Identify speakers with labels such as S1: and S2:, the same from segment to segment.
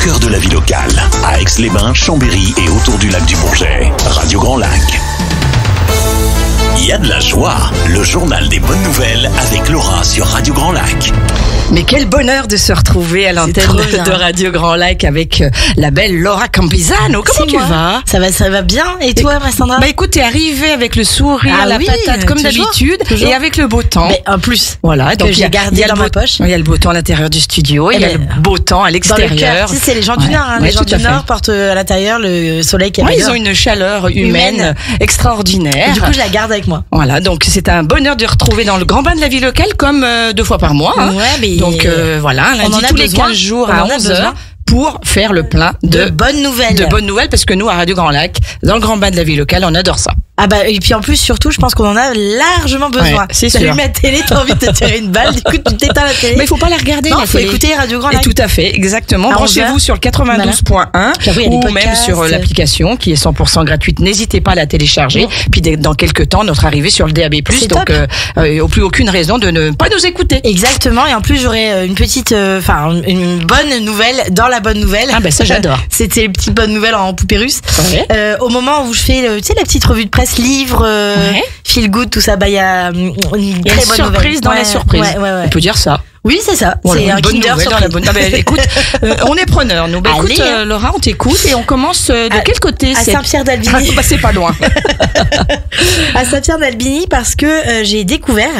S1: cœur de la vie locale, à Aix-les-Bains, Chambéry et autour du lac du Bourget. Radio Grand Lac. Il y a de la joie, le journal des bonnes nouvelles avec Laura sur Radio Grand Lac.
S2: Mais quel bonheur de se retrouver à l'antenne de Radio Grand Lac avec la belle Laura Campizano. Comment tu vas ?
S3: Ça va bien. Et toi, Sandra ?
S2: Bah écoute, t'es arrivée avec le sourire, la patate comme d'habitude, et avec le beau temps.
S3: Mais en plus,
S2: voilà, donc
S3: j'ai gardé dans ma poche.
S2: Il y a le beau temps à l'intérieur du studio, il y a le beau temps à l'extérieur.
S3: Tu sais, c'est les gens du Nord. Les gens du Nord portent à l'intérieur le soleil qui est
S2: ils ont une chaleur humaine extraordinaire.
S3: Et du coup, je la garde avec moi.
S2: Voilà, donc c'est un bonheur de retrouver dans le grand bain de la vie locale comme 2 fois par mois.
S3: Ouais, mais
S2: donc voilà, lundi tous les 15 jours à 11h. Pour faire le plein de
S3: bonnes nouvelles.
S2: De bonnes nouvelles, parce que nous, à Radio Grand Lac, dans le grand bain de la vie locale, on adore ça.
S3: Ah bah, et puis en plus, surtout, je pense qu'on en a largement besoin.
S2: Ouais, c'est sûr.
S3: Tu allumes la télé, t'as envie de te tirer une balle, du coup, tu t'éteins la télé.
S2: Mais il faut pas la regarder,
S3: non,
S2: la
S3: faut
S2: télé.
S3: Écouter Radio Grand Lac.
S2: Et tout à fait, exactement. Branchez-vous sur le 92.1 ou même sur l'application qui est 100% gratuite. N'hésitez pas à la télécharger. Puis dans quelques temps, notre arrivée sur le DAB+. Donc, plus aucune raison de ne pas nous écouter.
S3: Exactement. Et en plus, j'aurai une petite, une bonne nouvelle dans la bonne nouvelle.
S2: Ah ben ça, j'adore.
S3: C'était les petites bonnes nouvelles en poupée russe. Ouais. Au moment où je fais, tu sais, la petite revue de presse, livre, feel good, tout ça, bah il y a une très bonne
S2: surprise dans la surprise. On peut dire ça.
S3: Oui, c'est ça.
S2: Voilà,
S3: c'est un
S2: bonne
S3: Kinder
S2: nouvelle dans la bonne. Non, mais, écoute, on est preneurs. Nous, écoute, Laura, on t'écoute et on commence de quel côté ?
S3: À Saint-Pierre d'Albigny.
S2: C'est pas loin.
S3: À Saint-Pierre d'Albigny, parce que j'ai découvert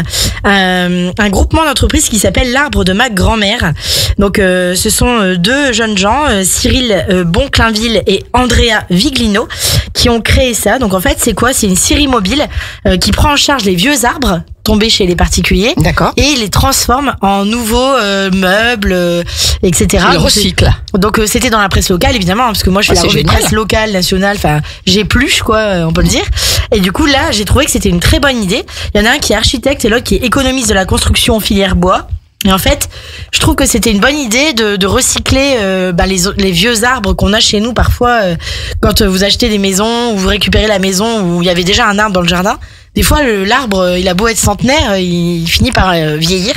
S3: un groupement d'entreprises qui s'appelle l'Arbre de ma grand-mère. Donc, ce sont 2 jeunes gens, Cyril Bonclainville et Andrea Viglino, qui ont créé ça. Donc, en fait, c'est quoi ? C'est une scierie mobile qui prend en charge les vieux arbres tombés chez les particuliers.
S2: D'accord.
S3: Et les transforme en nouveaux meubles, etc.
S2: Le recycle.
S3: Donc c'était dans la presse locale, évidemment, parce que moi je fais la revue de presse locale, nationale, enfin j'épluche quoi, on peut le dire. Et du coup là, j'ai trouvé que c'était une très bonne idée. Il y en a un qui est architecte et l'autre qui est économiste de la construction filière bois. Et en fait, je trouve que c'était une bonne idée de recycler les vieux arbres qu'on a chez nous parfois quand vous achetez des maisons ou vous récupérez la maison où il y avait déjà un arbre dans le jardin. Des fois, l'arbre, il a beau être centenaire, il finit par vieillir.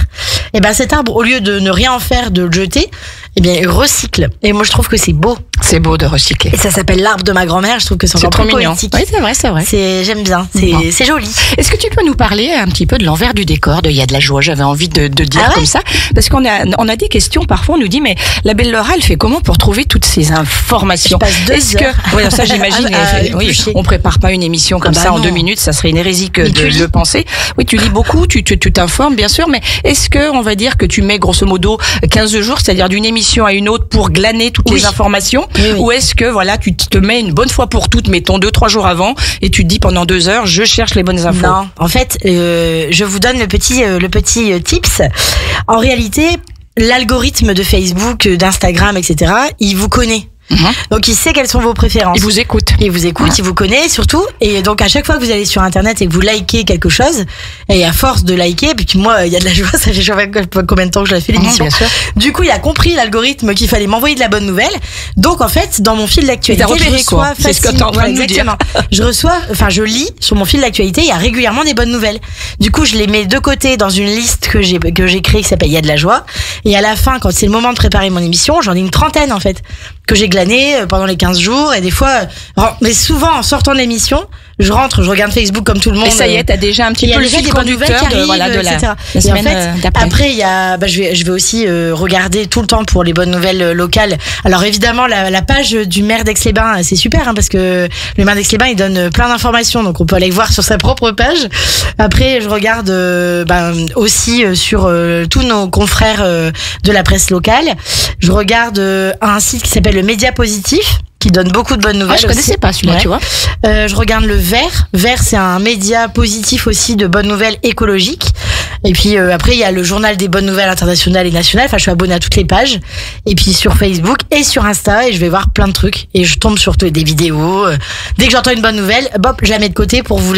S3: Et ben cet arbre, au lieu de ne rien en faire, de le jeter, eh bien, il recycle. Et moi, je trouve que c'est beau.
S2: C'est beau de recycler.
S3: Et ça s'appelle l'arbre de ma grand-mère. Je trouve que c'est encore trop mignon.
S2: Oui, c'est vrai, c'est vrai.
S3: J'aime bien. C'est joli.
S2: Est-ce que tu peux nous parler un petit peu de l'envers du décor de Il y a de la joie ? J'avais envie de dire comme ça. Parce qu'on a des questions. Parfois, on nous dit, mais la belle Laura, elle fait comment pour trouver toutes ces informations ?
S3: Est-ce que,
S2: oui, ça, j'imagine. On prépare pas une émission comme ça en 2 minutes. Ça serait une hérésie que de le penser. Oui, tu lis beaucoup, tu t'informes, bien sûr. Mais est-ce que, on va dire que tu mets grosso modo 15 jours, c'est-à-dire d'une émission à une autre pour glaner toutes les informations, ou est-ce que voilà, tu te mets une bonne fois pour toutes, mettons 2-3 jours avant, et tu te dis pendant 2 heures, je cherche les bonnes infos.
S3: Non, en fait, je vous donne le petit tips. En réalité, l'algorithme de Facebook, d'Instagram, etc., il vous connaît. Donc il sait quelles sont vos préférences.
S2: Il vous écoute.
S3: Il vous connaît surtout. Et donc à chaque fois que vous allez sur internet et que vous likez quelque chose, et à force de liker, puis moi il y a de la joie, ça fait je sais pas combien de temps que je la fais l'émission. Du coup il a compris l'algorithme qu'il fallait m'envoyer de la bonne nouvelle. Donc en fait dans mon fil d'actualité,
S2: je reçois
S3: c'est ce que t'es en train de nous dire. Je lis sur mon fil d'actualité, il y a régulièrement des bonnes nouvelles. Du coup je les mets de côté dans une liste que j'ai créée qui s'appelle Il y a de la joie. Et à la fin quand c'est le moment de préparer mon émission, j'en ai une trentaine en fait que j'ai glané pendant les 15 jours et des fois, mais souvent en sortant de l'émission, je rentre, je regarde Facebook comme tout le monde.
S2: Et ça y est, t'as déjà un petit peu le fil conducteur de la semaine d'après.
S3: Après, il y a, je vais aussi regarder tout le temps pour les bonnes nouvelles locales. Alors évidemment, la page du maire d'Aix-les-Bains, c'est super, parce que le maire d'Aix-les-Bains, il donne plein d'informations, donc on peut aller voir sur sa propre page. Après, je regarde aussi sur tous nos confrères de la presse locale. Je regarde un site qui s'appelle le Média Positif, qui donne beaucoup de bonnes nouvelles.
S2: Je connaissais pas celui-là, tu vois.
S3: Je regarde le Vert. Vert, c'est un média positif aussi de bonnes nouvelles écologiques. Et puis après, il y a le journal des bonnes nouvelles internationales et nationales. Enfin, je suis abonnée à toutes les pages. Et puis sur Facebook et sur Insta, et je vais voir plein de trucs. Et je tombe sur des vidéos. Dès que j'entends une bonne nouvelle, je la mets de côté pour vous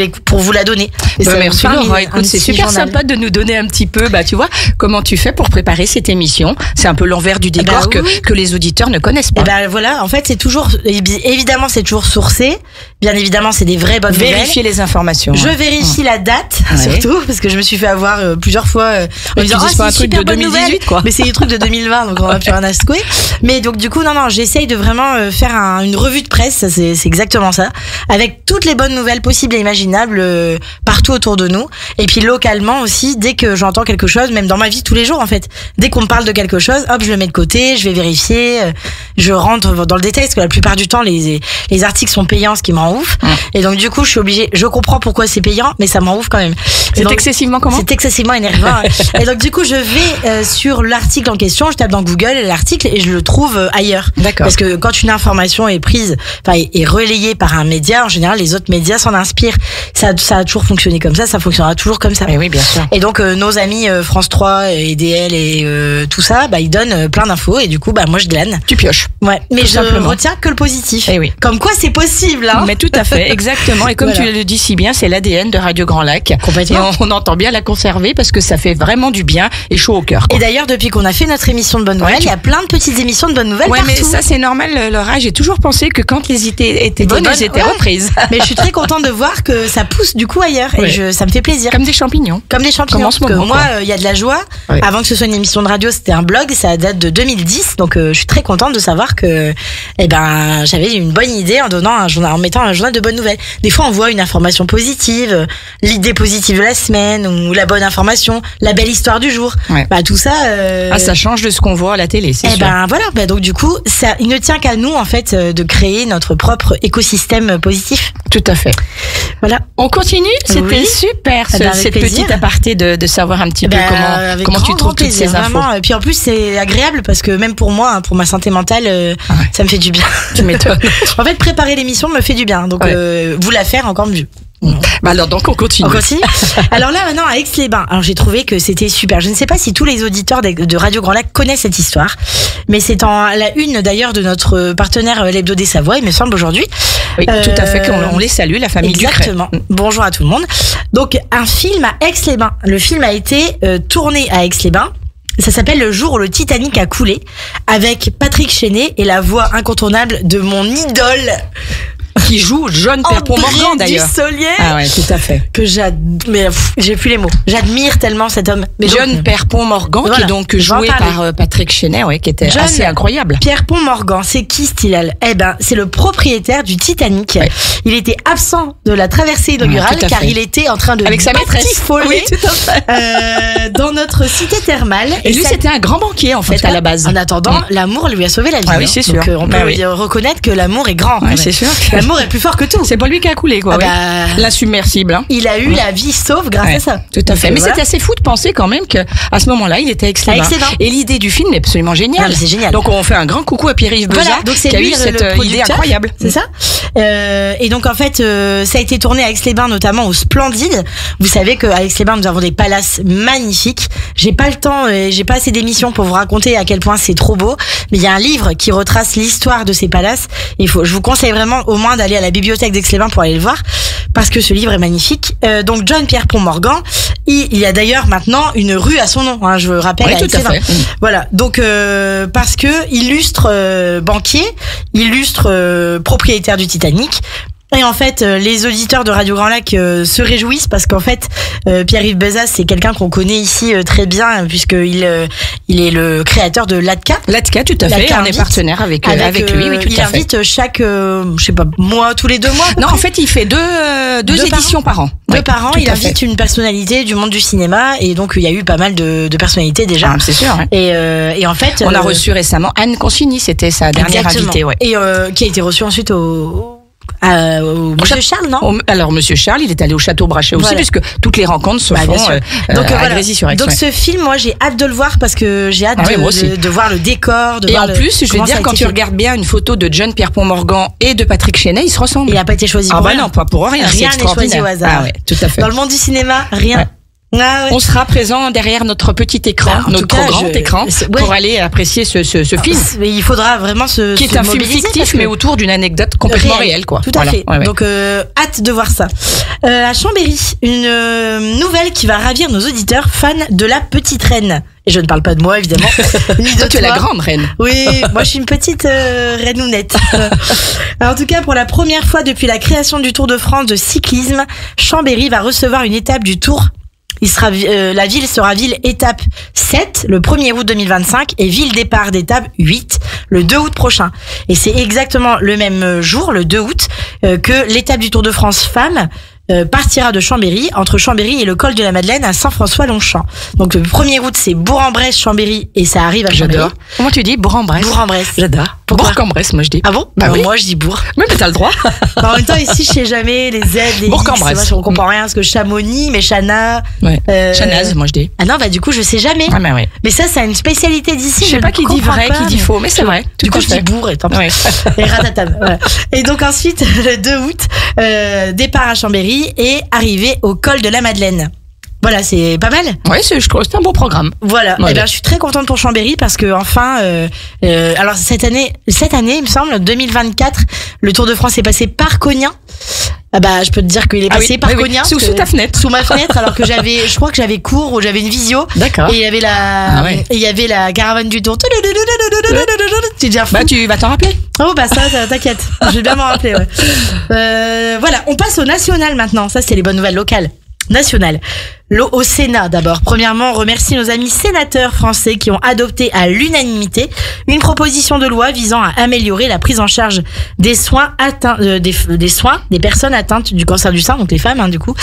S3: la donner.
S2: Merci Laura. Écoute, c'est super sympa de nous donner un petit peu, tu vois, comment tu fais pour préparer cette émission. C'est un peu l'envers du décor que les auditeurs ne connaissent pas.
S3: Et voilà, en fait, c'est toujours, évidemment, c'est toujours sourcé. Bien évidemment, c'est des vraies bonnes nouvelles.
S2: Vérifier les informations.
S3: Je vérifie la date, surtout, parce que je me suis fait avoir plusieurs fois en disant
S2: c'est un truc de 2018 quoi.
S3: Mais c'est des trucs de 2020 donc on va plus rien à secouer. Mais donc du coup non j'essaye de vraiment faire une revue de presse, c'est exactement ça, avec toutes les bonnes nouvelles possibles et imaginables partout autour de nous. Et puis localement aussi, dès que j'entends quelque chose, même dans ma vie tous les jours en fait, dès qu'on me parle de quelque chose, hop je le mets de côté, je vais vérifier, je rentre dans le détail parce que la plupart du temps les articles sont payants, ce qui me rend ouf. Et donc du coup je suis obligée, je comprends pourquoi c'est payant, mais ça me rend ouf quand même.
S2: C'est excessivement comment ?
S3: C'est excessivement énervant. Et donc du coup je vais sur l'article en question, je tape dans Google l'article et je le trouve ailleurs.
S2: D'accord.
S3: Parce que quand une information est prise, enfin est relayée par un média, en général les autres médias s'en inspirent. Ça a toujours fonctionné comme ça fonctionnera toujours comme ça.
S2: Et oui bien sûr.
S3: Et donc nos amis France 3 et DL et tout ça, ils donnent plein d'infos et du coup moi je glane.
S2: Tu pioches.
S3: Ouais, mais je retiens que le positif.
S2: Et oui.
S3: Comme quoi c'est possible hein.
S2: Mais tout à fait, exactement. Et comme tu le dis si bien, c'est l'ADN de Radio Grand Lac.
S3: Complètement.
S2: Et on entend bien la conserver parce que ça fait vraiment du bien et chaud au cœur.
S3: Et d'ailleurs, depuis qu'on a fait notre émission de bonnes nouvelles, il y a plein de petites émissions de bonnes nouvelles partout.
S2: Mais ça c'est normal, Laura. J'ai toujours pensé que quand les idées étaient bonnes, elles étaient reprises.
S3: Mais je suis très contente de voir que ça pousse du coup ailleurs et ça me fait plaisir.
S2: Comme des champignons.
S3: Comme des champignons.
S2: Comme en ce moment,
S3: moi, il y a de la joie. Ouais. Avant que ce soit une émission de radio, c'était un blog. Ça date de 2010, donc je suis très contente de savoir que, j'avais une bonne idée en mettant un journal de bonnes nouvelles. Des fois, on voit une information positive, l'idée positive de la semaine ou la bonne information, la belle histoire du jour.
S2: Ouais.
S3: Tout ça.
S2: Ça change de ce qu'on voit à la télé, c'est sûr.
S3: Voilà. Donc du coup, il ne tient qu'à nous en fait de créer notre propre écosystème positif.
S2: Tout à fait.
S3: Voilà.
S2: On continue. C'était super cette petite aparté de savoir un petit peu comment tu trouves toutes ces infos.
S3: Vraiment. Et puis en plus c'est agréable parce que même pour moi, pour ma santé mentale, ça me fait du bien.
S2: Tu m'étonnes.
S3: En fait, préparer l'émission me fait du bien. Donc vous la faire encore mieux.
S2: Alors donc on continue.
S3: Alors là maintenant à Aix-les-Bains. Alors j'ai trouvé que c'était super. Je ne sais pas si tous les auditeurs de Radio Grand Lac connaissent cette histoire, mais c'est en la une d'ailleurs de notre partenaire l'Hebdo des Savoies, il me semble aujourd'hui.
S2: Oui, tout à fait. On les salue, la famille Ducret.
S3: Exactement. Bonjour à tout le monde. Donc un film à Aix-les-Bains. Le film a été tourné à Aix-les-Bains. Ça s'appelle Le jour où le Titanic a coulé, avec Patrick Chenet et la voix incontournable de mon idole.
S2: Qui joue John Pierpont-Morgan d'ailleurs.
S3: Dussolier.
S2: Ah ouais, tout à fait.
S3: Que mais j'ai plus les mots. J'admire tellement cet homme.
S2: Mais John Pierpont-Morgan, qui est donc joué par Patrick Chenet, qui était assez incroyable.
S3: Pierpont-Morgan, c'est qui ce Tilal ? C'est le propriétaire du Titanic. Ouais. Il était absent de la traversée inaugurale car il était en train de
S2: avec sa maîtresse
S3: oui, tout à fait. Dans notre cité thermale.
S2: Et lui, c'était un grand banquier en fait à la base.
S3: En attendant, l'amour lui a sauvé la vie.
S2: Ah oui, c'est sûr.
S3: Donc on peut reconnaître que l'amour est grand.
S2: Ouais, c'est sûr.
S3: L'amour est plus fort que tout.
S2: C'est pas lui qui a coulé, quoi. L'insubmersible.
S3: Il a eu la vie sauve grâce à ça.
S2: Tout à fait. Mais c'est assez fou de penser quand même qu'à ce moment-là, il était à Aix-les-Bains. Et l'idée du film est absolument géniale.
S3: C'est génial.
S2: Donc on fait un grand coucou à Pierre-Yves Bezat, qui a eu cette idée incroyable.
S3: C'est ça. Et donc en fait, ça a été tourné à Aix-les-Bains, notamment au Splendide. Vous savez qu'à Aix-les-Bains, nous avons des palaces magnifiques. J'ai pas le temps et j'ai pas assez d'émissions pour vous raconter à quel point c'est trop beau. Mais il y a un livre qui retrace l'histoire de ces palaces. Je vous conseille vraiment au moins d'aller à la bibliothèque d'Aix-les-Bains pour aller le voir, parce que ce livre est magnifique. Donc John Pierpont-Morgan, il y a d'ailleurs maintenant une rue à son nom, je rappelle.
S2: Oui, tout à fait.
S3: Voilà, donc parce que illustre banquier, illustre propriétaire du Titanic. Et en fait, les auditeurs de Radio Grand Lac se réjouissent parce qu'en fait, Pierre-Yves Bezat, c'est quelqu'un qu'on connaît ici très bien puisqu'il est le créateur de Latka.
S2: Latka, tout à fait. On est partenaire avec lui. Oui, tout
S3: il
S2: à fait.
S3: invite chaque, je sais pas, mois, tous les 2 mois.
S2: Non, en fait, il fait deux éditions par an.
S3: Deux par an, il invite une personnalité du monde du cinéma et donc il y a eu pas mal de personnalités déjà.
S2: C'est sûr. Hein.
S3: Et en fait,
S2: on a reçu récemment Anne Consigny, c'était sa dernière invitée. Ouais.
S3: Et qui a été reçue ensuite au Monsieur Charles, non?
S2: Alors Monsieur Charles, il est allé au Château Brachet aussi, puisque toutes les rencontres se font à Grésy-sur-Aix.
S3: Donc ce film, moi j'ai hâte de le voir parce que j'ai hâte de voir le décor.
S2: Et en plus, je vais dire, quand tu regardes bien une photo de John Pierpont-Morgan et de Patrick Chenet, ils se ressemblent.
S3: Il n'a pas été choisi pour rien.
S2: Non, pas pour rien.
S3: Rien n'est choisi au hasard.
S2: Ah ouais, tout à fait.
S3: Dans le monde du cinéma, rien.
S2: On sera présent derrière notre petit écran, notre grand écran, pour aller apprécier ce film.
S3: Mais il faudra vraiment qui
S2: est un film fictif, mais autour d'une anecdote complètement réelle, quoi.
S3: Tout à fait. Ouais. Donc hâte de voir ça. À Chambéry, une nouvelle qui va ravir nos auditeurs fans de la petite reine. Et je ne parle pas de moi, évidemment. Ni de toi.
S2: Tu es la grande reine.
S3: Oui, moi je suis une petite reinounette. Alors, en tout cas, pour la première fois depuis la création du Tour de France de cyclisme, Chambéry va recevoir une étape du Tour La ville sera ville étape 7 le 1er août 2025 et ville départ d'étape 8 le 2 août prochain. Et c'est exactement le même jour, le 2 août, que l'étape du Tour de France Femmes partira de Chambéry, entre Chambéry et le col de la Madeleine à Saint-François-Longchamp. Donc le 1er août, c'est Bourg-en-Bresse, Chambéry, et ça arrive à Chambéry.
S2: J'adore. Comment tu dis Bourg-en-Bresse?
S3: Bourg-en-Bresse.
S2: J'adore. Bourg-en-Bresse, moi je dis.
S3: Ah bon?
S2: Bah oui.
S3: Moi je dis Bourg.
S2: Mais t'as le droit.
S3: En même temps, ici, je sais jamais les Z, les
S2: Bourg-en-Bresse.
S3: X, moi, je comprends rien, parce que Chamonix, mais Chana.
S2: Ouais. Chanaz, moi je dis.
S3: Ah non, bah du coup, je sais jamais.
S2: Ah, mais oui.
S3: Mais ça a une spécialité d'ici.
S2: Je sais pas qui dit vrai, qui dit faux, mais c'est vrai.
S3: Du coup, je dis Bourg, et tant pis.
S2: Ouais.
S3: Et ratatam. Voilà. Et donc ensuite, le 2 août, départ à Chambéry et arrivée au col de la Madeleine. Voilà, c'est pas mal.
S2: Ouais, je trouve que c'est un beau programme.
S3: Voilà.
S2: Ouais.
S3: Et ben, je suis très contente pour Chambéry parce que enfin, alors cette année, il me semble, 2024, le Tour de France est passé par Cognin. Ah bah, je peux te dire qu'il est passé par Cognin.
S2: Sous ta fenêtre.
S3: Sous ma fenêtre, alors que je crois que j'avais cours ou j'avais une visio.
S2: D'accord.
S3: Et il y avait la caravane du Tour. Tu dis
S2: bah, tu vas t'en rappeler.
S3: Oh bah ça, t'inquiète, je vais bien m'en rappeler. Ouais. Voilà, on passe au national maintenant. Ça, c'est les bonnes nouvelles locales. National. Au Sénat d'abord. Premièrement, on remercie nos amis sénateurs français qui ont adopté à l'unanimité une proposition de loi visant à améliorer la prise en charge des soins des soins des personnes atteintes du cancer du sein, donc les femmes, du coup.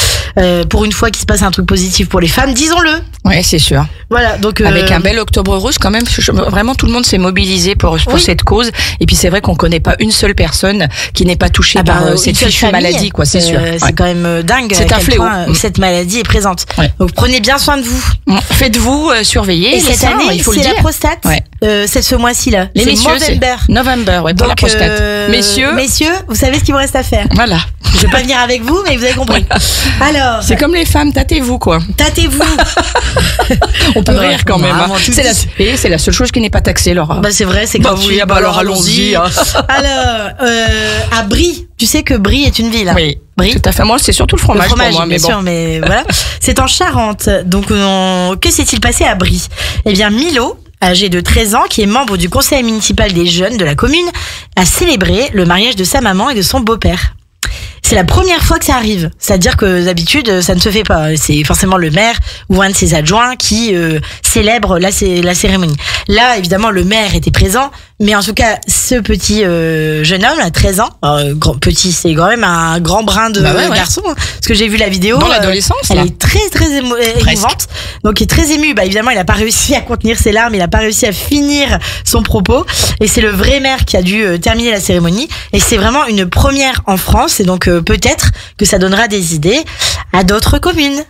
S3: Pour une fois qu'il se passe un truc positif pour les femmes, disons-le.
S2: Ouais, c'est sûr.
S3: Voilà, donc
S2: avec un bel octobre rose quand même. Vraiment, tout le monde s'est mobilisé pour cette cause. Et puis c'est vrai qu'on connaît pas une seule personne qui n'est pas touchée par cette fichue maladie, quoi. C'est sûr.
S3: C'est quand même dingue.
S2: C'est un fléau.
S3: Cette maladie est présente.
S2: Ouais.
S3: Donc prenez bien soin de vous.
S2: Faites-vous surveiller.
S3: Et cette année,
S2: il faut le
S3: c'est
S2: dire.
S3: la prostate.
S2: Ouais.
S3: C'est ce mois-ci là.
S2: Les messieurs, November, ouais, pour la prostate. Messieurs,
S3: vous savez ce qu'il vous reste à faire.
S2: Voilà.
S3: Je vais pas venir avec vous, mais vous avez compris. Alors,
S2: c'est comme les femmes, tâtez-vous quoi.
S3: Tâtez-vous.
S2: On peut rire quand même. C'est la seule chose qui n'est pas taxée, Laura.
S3: Bah c'est vrai, c'est
S2: bah
S3: gratuit.
S2: Oui, bah alors allons-y.
S3: Alors, à Brie, tu sais que Brie est une ville. Hein.
S2: Oui.
S3: Brie.
S2: Tout à fait. Moi, c'est surtout le fromage pour moi,
S3: bien
S2: mais bon.
S3: sûr, mais voilà. C'est en Charente. Donc, que s'est-il passé à Brie? Eh bien, Milo, âgé de 13 ans, qui est membre du conseil municipal des jeunes de la commune, a célébré le mariage de sa maman et de son beau-père. C'est la première fois que ça arrive. C'est-à-dire que d'habitude, ça ne se fait pas. C'est forcément le maire ou un de ses adjoints qui célèbre la cérémonie. Là, évidemment, le maire était présent. Mais en tout cas, ce petit jeune homme, à 13 ans, petit, c'est quand même un grand brin de garçon. Hein, parce que j'ai vu la vidéo.
S2: Dans l'adolescence,
S3: elle est très, très émouvante. Donc, il est très ému. Bah, évidemment, il n'a pas réussi à contenir ses larmes. Il n'a pas réussi à finir son propos. Et c'est le vrai maire qui a dû terminer la cérémonie. Et c'est vraiment une première en France. Et donc, peut-être que ça donnera des idées à d'autres communes.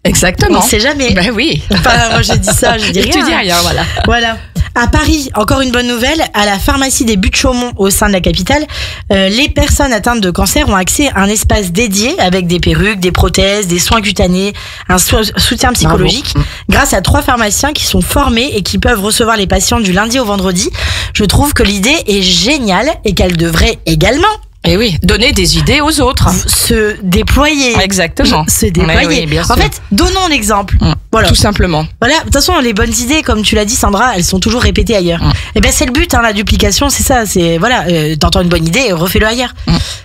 S2: Exactement.
S3: On ne sait jamais.
S2: Ben oui.
S3: Enfin, moi, j'ai dit ça, je dis rien.
S2: Tu dis rien, voilà.
S3: Voilà. À Paris, encore une bonne nouvelle, à la pharmacie des Buttes-Chaumont au sein de la capitale, les personnes atteintes de cancer ont accès à un espace dédié avec des perruques, des prothèses, des soins cutanés, un soutien psychologique. Bravo. Grâce à 3 pharmaciens qui sont formés et qui peuvent recevoir les patients du lundi au vendredi. Je trouve que l'idée est géniale et qu'elle devrait également
S2: Et oui, donner des idées aux autres.
S3: Se déployer.
S2: Exactement.
S3: Se déployer.
S2: Oui, bien sûr.
S3: En fait, donnons l'exemple.
S2: Voilà. Tout simplement.
S3: Voilà. De toute façon, les bonnes idées, comme tu l'as dit, Sandra, elles sont toujours répétées ailleurs. Et ben, c'est le but, la duplication, c'est ça. C'est, voilà, t'entends une bonne idée, refais-le ailleurs.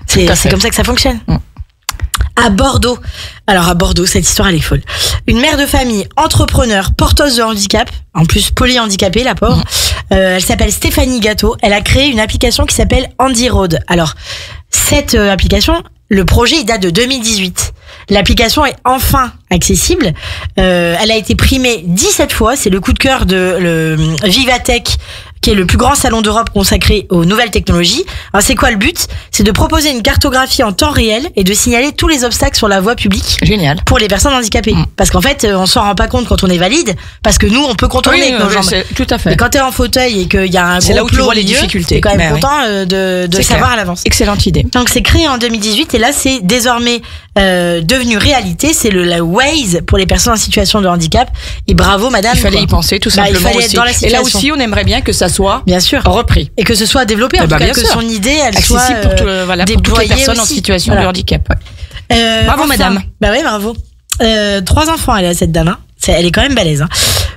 S3: C'est comme ça que ça fonctionne. À Bordeaux. Alors, à Bordeaux, cette histoire, elle est folle. Une mère de famille, entrepreneur, porteuse de handicap, en plus polyhandicapée, la pauvre. Elle s'appelle Stéphanie Gâteau. Elle a créé une application qui s'appelle Handy Road. Alors, cette application, le projet, il date de 2018. L'application est enfin accessible. Elle a été primée 17 fois. C'est le coup de cœur de le Vivatech, qui est le plus grand salon d'Europe consacré aux nouvelles technologies. Alors, c'est quoi le but? C'est de proposer une cartographie en temps réel et de signaler tous les obstacles sur la voie publique.
S2: Génial.
S3: Pour les personnes handicapées. Parce qu'en fait, on s'en rend pas compte quand on est valide, parce que nous, on peut contourner avec nos jambes.
S2: Tout à fait.
S3: Mais quand t'es en fauteuil et qu'il y a un gros
S2: c'est là où tu vois les
S3: milieu,
S2: difficultés.
S3: t'es quand même content de savoir à l'avance.
S2: Excellente idée.
S3: Donc, c'est créé en 2018 et là, c'est désormais devenu réalité. C'est la Waze pour les personnes en situation de handicap. Et bravo, madame.
S2: Il fallait y penser, tout simplement.
S3: Il fallait être dans la situation.
S2: Et là aussi, on aimerait bien que ça soit
S3: bien sûr
S2: repris
S3: et que ce soit développé, en tout cas que son idée elle
S2: accessible
S3: soit
S2: pour toutes les personnes aussi en situation de handicap. Bravo, madame.
S3: Bah oui, bravo. 3 enfants, elle a, cette dame. Hein. Elle est quand même balèze. Hein.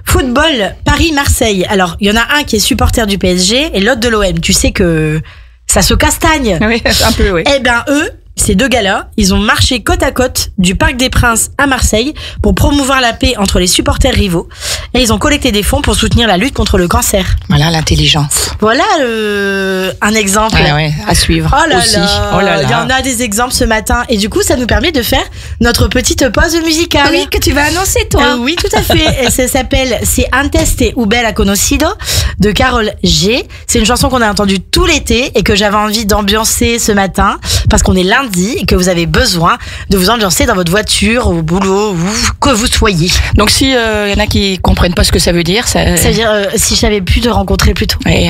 S3: Football, Paris-Marseille. Alors, il y en a un qui est supporter du PSG et l'autre de l'OM. Tu sais que ça se castagne.
S2: Oui, un peu, oui.
S3: Eh ben, eux, ces deux gars-là, ils ont marché côte à côte du Parc des Princes à Marseille pour promouvoir la paix entre les supporters rivaux. Et ils ont collecté des fonds pour soutenir la lutte contre le cancer.
S2: Voilà l'intelligence.
S3: Voilà un exemple.
S2: À suivre.
S3: Oh là là, il y en a des exemples ce matin. Et du coup, ça nous permet de faire notre petite pause musicale.
S2: Oui, que tu vas annoncer, toi.
S3: Oui, tout à fait. Et ça s'appelle C'est Antes te Ubera Conocido de Carole G. C'est une chanson qu'on a entendue tout l'été et que j'avais envie d'ambiancer ce matin parce qu'on est lundi et que vous avez besoin de vous ambiancer dans votre voiture, au boulot, où que vous soyez.
S2: Donc si y en a qui comprennent pas ce que ça veut dire, ça
S3: veut dire si j'avais pu te rencontrer plus tôt.
S2: Ouais,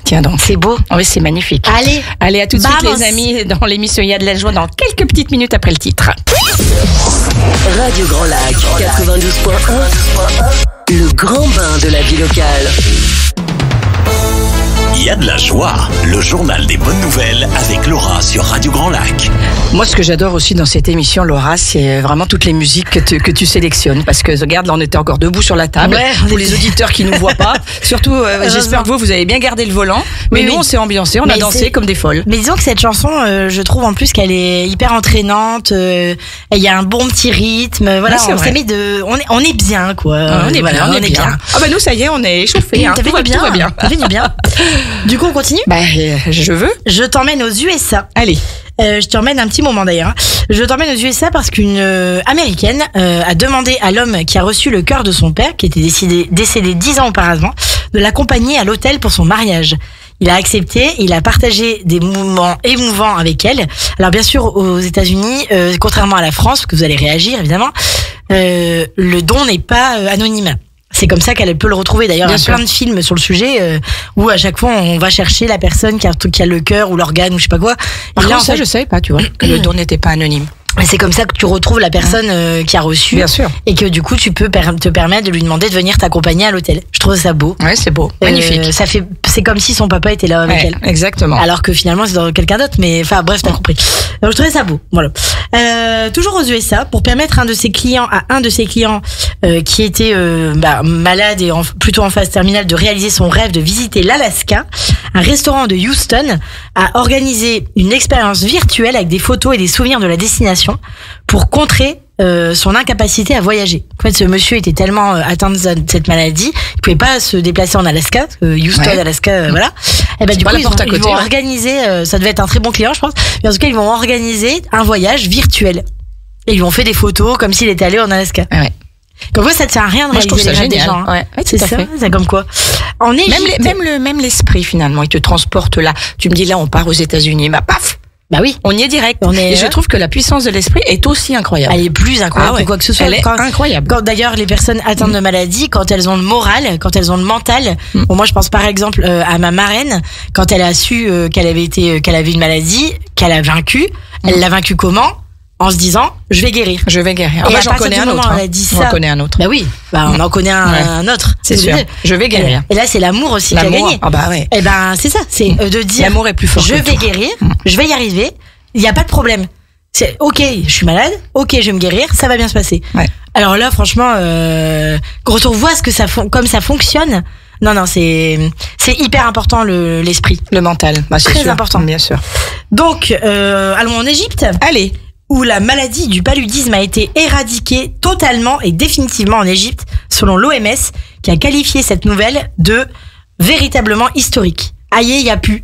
S2: tiens donc.
S3: C'est beau.
S2: Oui, c'est magnifique.
S3: Allez,
S2: à tout de suite les amis dans l'émission Il y a de la joie dans quelques petites minutes après le titre.
S4: Radio Grand Lac 92.1, le grand bain de la vie locale.
S1: Il y a de la joie, le journal des bonnes nouvelles avec Laura sur Radio Grand Lac.
S2: Moi, ce que j'adore aussi dans cette émission, Laura, c'est vraiment toutes les musiques que tu sélectionnes. Parce que, regarde, là, on était encore debout sur la table. Pour les auditeurs qui nous voient pas. Surtout, j'espère que vous avez bien gardé le volant. Mais nous, on s'est ambiancé, on a dansé comme des folles.
S3: Mais disons que cette chanson, je trouve en plus qu'elle est hyper entraînante. Il y a un bon petit rythme. Voilà, on s'est mis on est bien, quoi.
S2: On est bien. Ah bah nous, ça y est, on est échauffés.
S3: Tout va bien. Du coup, on continue ?
S2: Je veux.
S3: Je t'emmène aux USA.
S2: Allez.
S3: Je t'emmène un petit moment d'ailleurs. Je t'emmène aux USA parce qu'une américaine a demandé à l'homme qui a reçu le cœur de son père, qui était décédé 10 ans auparavant, de l'accompagner à l'hôtel pour son mariage. Il a accepté, il a partagé des moments émouvants avec elle. Alors bien sûr, aux États-Unis, contrairement à la France, parce que vous allez réagir évidemment, le don n'est pas anonyme. C'est comme ça qu'elle peut le retrouver. D'ailleurs, il y a plein de films sur le sujet où à chaque fois on va chercher la personne qui a le cœur ou l'organe ou je sais pas quoi.
S2: Et là, en fait, je savais pas, tu vois, que le don n'était pas anonyme.
S3: Et c'est comme ça que tu retrouves la personne qui a reçu.
S2: Bien sûr.
S3: Et que du coup, tu peux te permettre de lui demander de venir t'accompagner à l'hôtel. Je trouve ça beau.
S2: Ouais, c'est beau. Magnifique.
S3: C'est comme si son papa était là avec elle.
S2: Exactement.
S3: Alors que finalement, c'est dans quelqu'un d'autre. Mais enfin, bref, t'as compris. Donc, je trouvais ça beau. Voilà. Toujours aux USA, pour permettre à un de ses clients qui était malade et plutôt en phase terminale de réaliser son rêve de visiter l'Alaska, un restaurant de Houston a organisé une expérience virtuelle avec des photos et des souvenirs de la destination pour contrer son incapacité à voyager. En fait, ce monsieur était tellement atteint de cette maladie, il pouvait pas se déplacer en Alaska, Houston, Alaska, voilà. Et du coup, ils vont organiser, ça devait être un très bon client, je pense. Mais en tout cas, ils vont organiser un voyage virtuel. Et ils lui ont fait des photos comme s'il était allé en Alaska. Comme quoi, ça ne sert à rien de réaliser les rêves des gens. C'est ça, c'est comme quoi. En Égypte,
S2: même l'esprit finalement, il te transporte là. Tu me dis là, on part aux États-Unis, paf.
S3: Bah oui,
S2: on y est direct. Et je trouve que la puissance de l'esprit est aussi incroyable.
S3: Elle est plus incroyable que quoi que ce soit.
S2: Elle est incroyable.
S3: Quand d'ailleurs les personnes atteintes de maladies, quand elles ont le moral, quand elles ont le mental. Bon, moi je pense par exemple à ma marraine, quand elle a su qu'elle avait une maladie, qu'elle a vaincu. Elle l'a vaincu comment ? En se disant, je vais guérir.
S2: Et j'en connais un autre.
S3: Elle a dit ça.
S2: On en connaît un autre.
S3: Bah oui, on en connaît un autre.
S2: C'est sûr. Je vais guérir.
S3: Et là, c'est l'amour aussi qui a gagné.
S2: Ah bah ouais.
S3: Et c'est ça, c'est de dire.
S2: L'amour est plus fort.
S3: Je vais guérir, je vais y arriver. Il n'y a pas de problème. C'est ok, je suis malade. Ok, je vais me guérir. Ça va bien se passer.
S2: Ouais.
S3: Alors là, franchement, quand on voit comme ça fonctionne. Non, c'est hyper important l'esprit.
S2: Le mental.
S3: C'est très important.
S2: Bien sûr.
S3: Donc, allons en Égypte.
S2: Allez.
S3: Où la maladie du paludisme a été éradiquée totalement et définitivement en Égypte, selon l'OMS, qui a qualifié cette nouvelle de véritablement historique. Aïe, il n'y a plus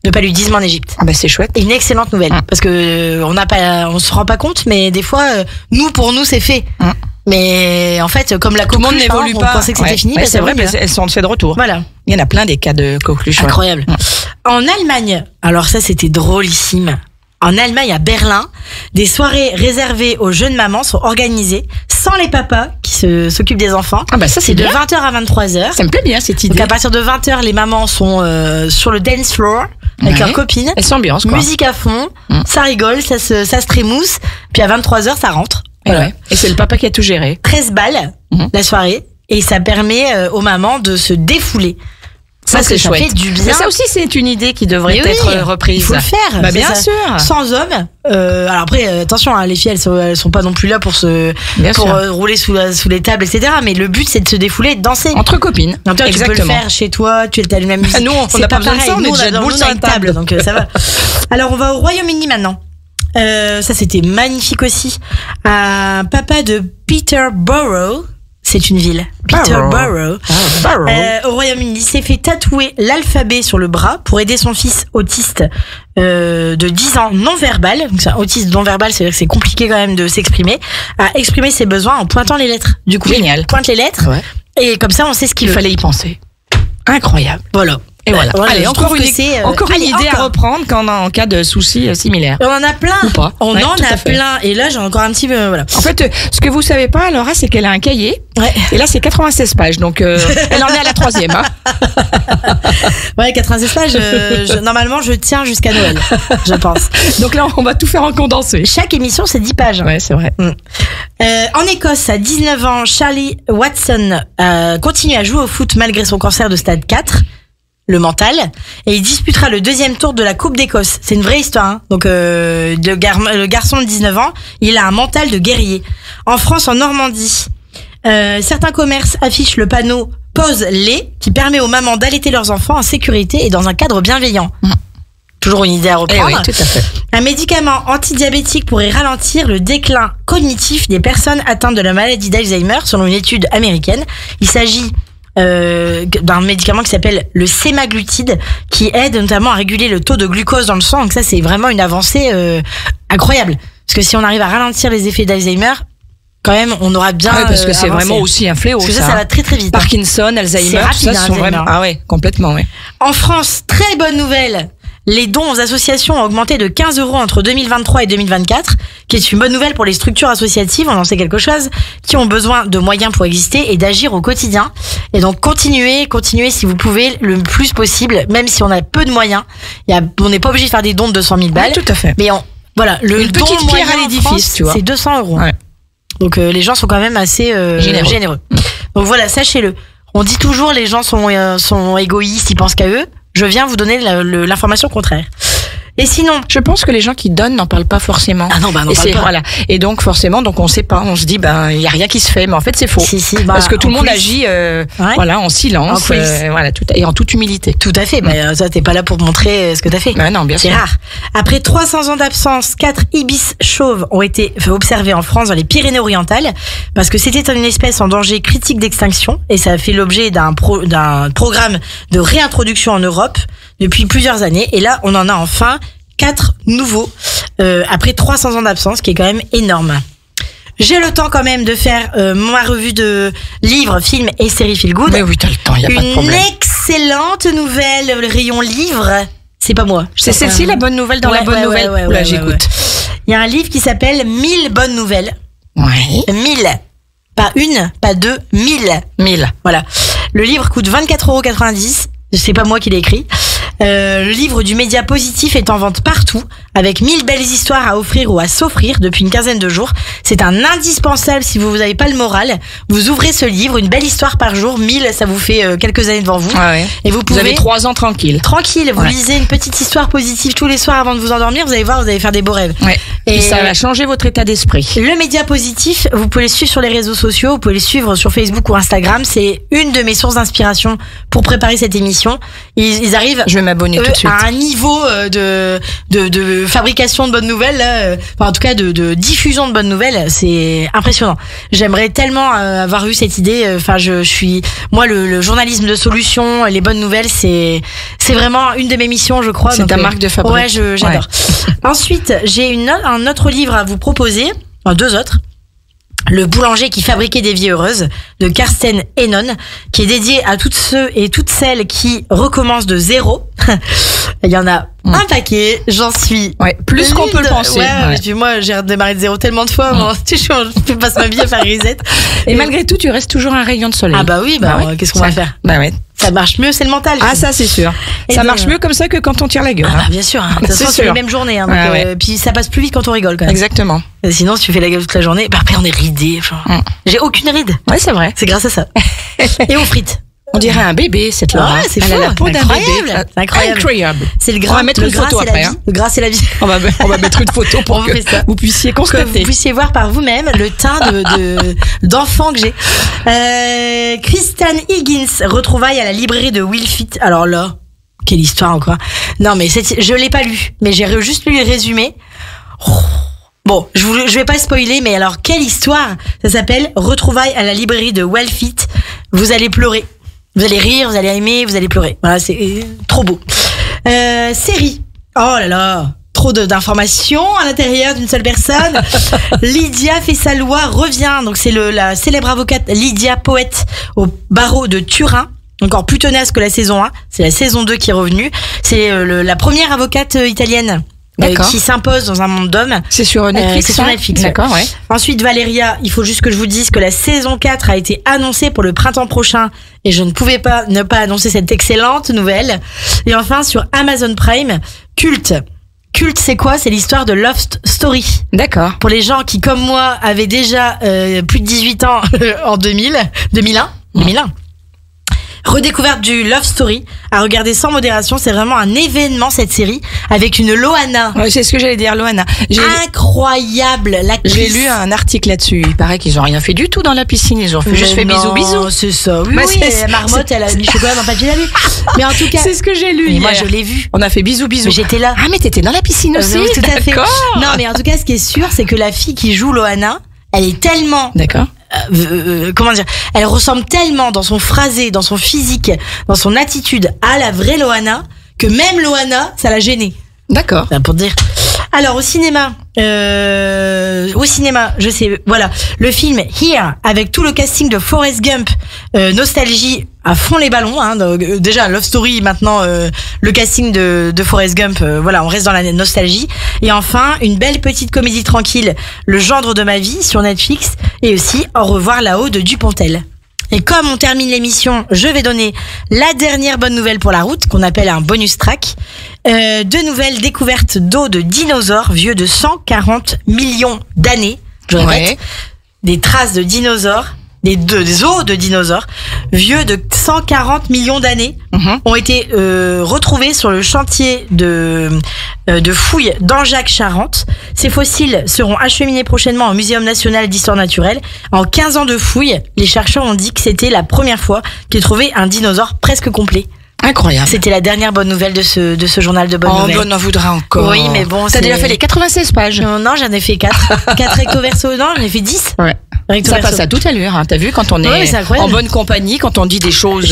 S3: de paludisme en Égypte.
S2: Ah bah c'est chouette.
S3: Et une excellente nouvelle, parce que on se rend pas compte, mais des fois, pour nous, c'est fait. Mais en fait, comme la coqueluche,
S2: n'évolue pas.
S3: On pensait que c'était fini.
S2: C'est vrai, mais elles sont de retour.
S3: Voilà.
S2: Il y en a plein des cas de coqueluche.
S3: Incroyable. En Allemagne, alors ça, c'était drôlissime. En Allemagne, à Berlin, des soirées réservées aux jeunes mamans sont organisées sans les papas qui s'occupent des enfants.
S2: Ah bah ça c'est
S3: de 20h à 23h.
S2: Ça me plaît bien cette idée.
S3: Donc à partir de 20h, les mamans sont sur le dance floor avec leurs copines.
S2: Elles s'ambiancent quoi.
S3: Musique à fond, ça rigole, ça se trémousse. Puis à 23h, ça rentre.
S2: Voilà. Et c'est le papa qui a tout géré.
S3: 13 balles la soirée et ça permet aux mamans de se défouler.
S2: Ça c'est chouette.
S3: Ça fait du bien.
S2: Mais ça aussi c'est une idée qui devrait être reprise.
S3: Il faut le faire.
S2: Bah bien sûr.
S3: Sans hommes. Alors après attention, les filles elles sont pas non plus là pour rouler sous les tables, etc. Mais le but c'est de se défouler et de danser
S2: entre copines.
S3: Donc, toi, tu peux le faire chez toi. Tu as la musique.
S2: Nous on n'a pas besoin de ça. On est déjà debout sur la table,
S3: donc ça va. Alors on va au Royaume-Uni maintenant. Ça c'était magnifique aussi. Papa de Peterborough. C'est une ville. Peterborough. Au Royaume-Uni, s'est fait tatouer l'alphabet sur le bras pour aider son fils autiste de 10 ans non-verbal. Donc, c'est un autiste non-verbal, c'est-à-dire que c'est compliqué quand même de s'exprimer, à exprimer ses besoins en pointant les lettres. Du coup, il pointe les lettres. Ouais. Et comme ça, on sait ce qu'il
S2: fallait y penser. Incroyable.
S3: Voilà.
S2: Et voilà. Allez, encore une idée à reprendre en cas de soucis similaires.
S3: On en a plein.
S2: Ou pas.
S3: On en a plein. Et là, j'ai encore un petit peu, voilà.
S2: En fait, ce que vous savez pas, Laura, c'est qu'elle a un cahier. Ouais. Et là, c'est 96 pages. Donc, elle en est à la 3e, hein.
S3: Ouais, 96 pages. Normalement, je tiens jusqu'à Noël, je pense.
S2: Donc là, on va tout faire en condensé.
S3: Chaque émission, c'est 10 pages.
S2: Ouais, c'est vrai.
S3: En Écosse, à 19 ans, Charlie Watson continue à jouer au foot malgré son cancer de stade 4. Le mental, et il disputera le 2e tour de la Coupe d'Écosse. C'est une vraie histoire, hein. Donc le garçon de 19 ans, il a un mental de guerrier. En France, en Normandie, certains commerces affichent le panneau « Pose lait » qui permet aux mamans d'allaiter leurs enfants en sécurité et dans un cadre bienveillant. Toujours une idée à reprendre.
S2: Oui, tout à fait.
S3: Un médicament antidiabétique pourrait ralentir le déclin cognitif des personnes atteintes de la maladie d'Alzheimer, selon une étude américaine. Il s'agit d'un médicament qui s'appelle le sémaglutide, qui aide notamment à réguler le taux de glucose dans le sang. Donc ça, c'est vraiment une avancée incroyable. Parce que si on arrive à ralentir les effets d'Alzheimer, quand même, on aura bien
S2: parce que c'est
S3: avancé.
S2: vraiment aussi un fléau.
S3: Parce que ça va très très vite.
S2: Parkinson, Alzheimer,
S3: rapide,
S2: ça sont vraiment... Ah ouais, complètement, ouais.
S3: En France, très bonne nouvelle. Les dons aux associations ont augmenté de 15 € entre 2023 et 2024, qui est une bonne nouvelle pour les structures associatives, on en sait quelque chose, qui ont besoin de moyens pour exister et d'agir au quotidien. Et donc continuez si vous pouvez le plus possible, même si on a peu de moyens. On n'est pas obligé de faire des dons de 200 000 balles.
S2: Oui, tout à fait.
S3: Mais voilà,
S2: une petite pierre à l'édifice, tu vois.
S3: C'est 200 €. Ouais. Donc les gens sont quand même assez généreux. Donc voilà, sachez-le. On dit toujours les gens sont égoïstes, ils pensent qu'à eux. Je viens vous donner l'information contraire. Et sinon,
S2: je pense que les gens qui donnent n'en parlent pas forcément.
S3: Ah non, n'en parlent pas.
S2: Voilà. Et donc forcément, on sait pas. On se dit, il y a rien qui se fait, mais en fait c'est faux. Parce que tout le monde agit, voilà, en silence, voilà, et en toute humilité.
S3: Tout à fait. Mais ça, t'es pas là pour montrer ce que t'as fait.
S2: Non, bien sûr.
S3: C'est rare. Après 300 ans d'absence, 4 ibis chauves ont été observés en France dans les Pyrénées-Orientales, parce que c'était une espèce en danger critique d'extinction, et ça a fait l'objet d'un programme de réintroduction en Europe depuis plusieurs années. Et là, on en a enfin 4 nouveaux après 300 ans d'absence, qui est quand même énorme. J'ai le temps quand même de faire ma revue de livres, films et séries feel good.
S2: Mais oui, t'as le temps, y a pas de problème.
S3: Une excellente nouvelle, le rayon livre. C'est pas moi.
S2: C'est celle-ci la bonne nouvelle dans la bonne nouvelle. Là, j'écoute.
S3: Il y a un livre qui s'appelle 1000 bonnes nouvelles.
S2: Ouais.
S3: 1000. Pas une, pas deux, 1000.
S2: 1000.
S3: Voilà. Le livre coûte 24,90 €. C'est pas moi qui l'ai écrit. Le livre du média positif est en vente partout, avec 1000 belles histoires à offrir ou à s'offrir depuis une quinzaine de jours. C'est un indispensable si vous n'avez pas le moral. Vous ouvrez ce livre, une belle histoire par jour. 1000, ça vous fait quelques années devant vous.
S2: Ah ouais.
S3: Et vous
S2: avez 3 ans tranquille.
S3: Tranquille, vous lisez une petite histoire positive tous les soirs avant de vous endormir. Vous allez voir, vous allez faire des beaux rêves.
S2: Ouais. Et ça va changer votre état d'esprit.
S3: Le média positif, vous pouvez le suivre sur les réseaux sociaux, vous pouvez le suivre sur Facebook ou Instagram. C'est une de mes sources d'inspiration pour préparer cette émission. Ils arrivent.
S2: Je vais m'abonner tout de suite.
S3: À un niveau de fabrication de bonnes nouvelles, là, enfin, en tout cas de diffusion de bonnes nouvelles, c'est impressionnant. J'aimerais tellement avoir eu cette idée. Enfin, je suis moi le journalisme de solution, les bonnes nouvelles, c'est vraiment une de mes missions, je crois.
S2: C'est ta marque de fabrique.
S3: Ouais, j'adore. Ouais. Ensuite, j'ai un autre livre à vous proposer, enfin 2 autres. Le boulanger qui fabriquait des vies heureuses, de Karsten Hennon, qui est dédié à toutes ceux et toutes celles qui recommencent de zéro. Il y en a un paquet, j'en suis.
S2: Ouais, plus qu'on peut le penser.
S3: Ouais. Puis moi, j'ai redémarré de zéro tellement de fois. Je passe ma vie à faire reset.
S2: Et malgré tout, tu restes toujours un rayon de soleil.
S3: Ah bah oui, ouais. Qu'est-ce qu'on va faire?
S2: Bah ouais.
S3: Ça marche mieux, c'est le mental.
S2: Ah, ça, c'est sûr. Ça marche mieux comme ça que quand on tire la gueule.
S3: Ah, bah, bien sûr. De toute façon, c'est les mêmes journées. Hein, donc, puis ça passe plus vite quand on rigole, quand même.
S2: Exactement.
S3: Sinon, si tu fais la gueule toute la journée, bah, après, on est ridé. J'ai aucune ride.
S2: Ouais, c'est vrai.
S3: C'est grâce à ça. Et aux frites.
S2: On dirait un bébé, cette Laura.
S3: C'est
S2: Elle a la peau d'un bébé.
S3: C'est incroyable. C'est le gras.
S2: On va mettre une photo après.
S3: Le gras, c'est la vie.
S2: On va mettre une photo pour que vous puissiez constater.
S3: Que vous puissiez voir par vous-même le teint d'enfant que j'ai. Kristen Higgins, retrouvailles à la librairie de Will Fit. Alors là, quelle histoire encore. Non, mais je l'ai pas lu, mais j'ai juste lu le résumé. Bon, je vais pas spoiler, mais alors quelle histoire. Ça s'appelle Retrouvailles à la librairie de Wellfit. Vous allez pleurer. Vous allez rire, vous allez aimer, vous allez pleurer. Voilà, c'est trop beau. Série. Oh là là, trop d'informations à l'intérieur d'une seule personne. Lydia Fessalois revient. Donc c'est la célèbre avocate Lydia Poète au barreau de Turin. Encore plus tenace que la saison 1. C'est la saison 2 qui est revenue. C'est la première avocate italienne. Qui s'impose dans un monde d'hommes.
S2: C'est sur Netflix.
S3: C'est sur Netflix.
S2: D'accord, ouais.
S3: Ensuite, Valéria, il faut juste que je vous dise que la saison 4 a été annoncée pour le printemps prochain et je ne pouvais pas ne pas annoncer cette excellente nouvelle. Et enfin, sur Amazon Prime, Culte. Culte, c'est quoi? C'est l'histoire de Love Story.
S2: D'accord.
S3: Pour les gens qui, comme moi, avaient déjà plus de 18 ans en 2001. Redécouverte du Love Story à regarder sans modération, c'est vraiment un événement cette série avec une Loana.
S2: Ouais, c'est ce que j'allais dire, Loana.
S3: Incroyable l'actrice.
S2: J'ai lu un article là-dessus. Il paraît qu'ils ont rien fait du tout dans la piscine, ils ont juste fait bisous.
S3: C'est ça. Oui, la marmotte, elle a mis chocolat dans le papier d'alu. Mais en tout cas,
S2: c'est ce que j'ai lu.
S3: Moi, je l'ai vu.
S2: On a fait bisous.
S3: Mais j'étais là.
S2: Ah, mais t'étais dans la piscine aussi.
S3: Oui, tout à fait. Non, mais en tout cas, ce qui est sûr, c'est que la fille qui joue Loana, elle est tellement.
S2: D'accord.
S3: Comment dire, elle ressemble tellement dans son phrasé, dans son physique, dans son attitude à la vraie Loana que même Loana, ça l'a gênée.
S2: D'accord.
S3: Pour dire. Alors au cinéma, je sais, voilà, le film Here avec tout le casting de Forrest Gump, nostalgie à fond les ballons. Hein, déjà Love Story, maintenant le casting de Forrest Gump, voilà, on reste dans la nostalgie. Et enfin une belle petite comédie tranquille, Le gendre de ma vie sur Netflix, et aussi Au revoir là-haut de Dupontel. Et comme on termine l'émission, je vais donner la dernière bonne nouvelle pour la route, qu'on appelle un bonus track. De nouvelles découvertes d'os de dinosaures vieux de 140 millions d'années. Je répète, des traces de dinosaures, des os de dinosaures vieux de 140 millions d'années ont été retrouvés sur le chantier de fouilles d'Anjac-Charente. Ces fossiles seront acheminés prochainement au Muséum national d'histoire naturelle. En 15 ans de fouilles, les chercheurs ont dit que c'était la première fois qu'ils trouvaient un dinosaure presque complet.
S2: Incroyable.
S3: C'était la dernière bonne nouvelle de ce journal de bonnes nouvelles.
S2: On en voudra encore.
S3: Oui, mais bon.
S2: T'as déjà fait les 96 pages?
S3: Non, j'en ai fait 4. 4 recto verso, non, j'en ai fait 10.
S2: Ouais. Ça passe à toute allure, hein. T'as vu, quand on est en bonne compagnie, quand on dit des choses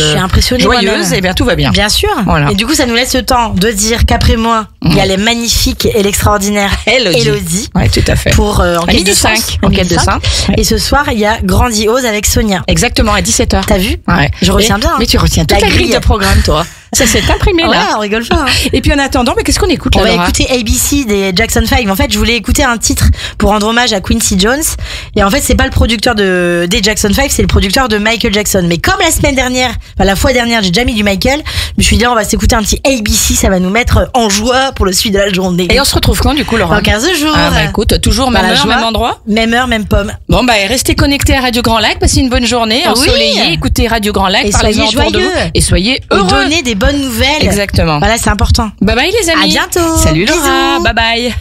S2: joyeuses, et bien tout va bien.
S3: Bien sûr.
S2: Voilà.
S3: Et du coup, ça nous laisse le temps de dire qu'après moi, il y a les magnifiques et l'extraordinaire Elodie.
S2: Ouais, tout à fait.
S3: Pour Enquête de 5.
S2: Enquête de 5.
S3: Et ce soir, il y a Grandiose avec Sonia.
S2: Exactement, à 17h.
S3: T'as vu?
S2: Ouais.
S3: Je retiens bien.
S2: Mais tu retiens toute la grille de programme, toi. Ça s'est imprimé là.
S3: Ouais, on rigole pas. Hein.
S2: Et puis en attendant, mais qu'est-ce qu'on écoute
S3: là? On va écouter ABC des Jackson 5. En fait, je voulais écouter un titre pour rendre hommage à Quincy Jones. Et en fait, c'est pas le producteur des Jackson 5, c'est le producteur de Michael Jackson. Mais comme la fois dernière, j'ai déjà mis du Michael, je me suis dit, on va s'écouter un petit ABC, ça va nous mettre en joie pour le suite de la journée.
S2: Et on se retrouve quand, du coup, Laura?
S3: Dans 15 jours.
S2: Ah, bah écoute, toujours même heure, même endroit?
S3: Même heure, même pomme.
S2: Bon, bah, restez connectés à Radio Grand Lac, passez une bonne journée, ensoleillée, écoutez Radio Grand Lac,
S3: et soyez joyeux.
S2: Et soyez heureux.
S3: Et donnez des bonnes nouvelles.
S2: Exactement.
S3: Voilà, c'est important.
S2: Bye bye les amis.
S3: À bientôt.
S2: Salut Laura.
S3: Bisous.
S2: Bye bye.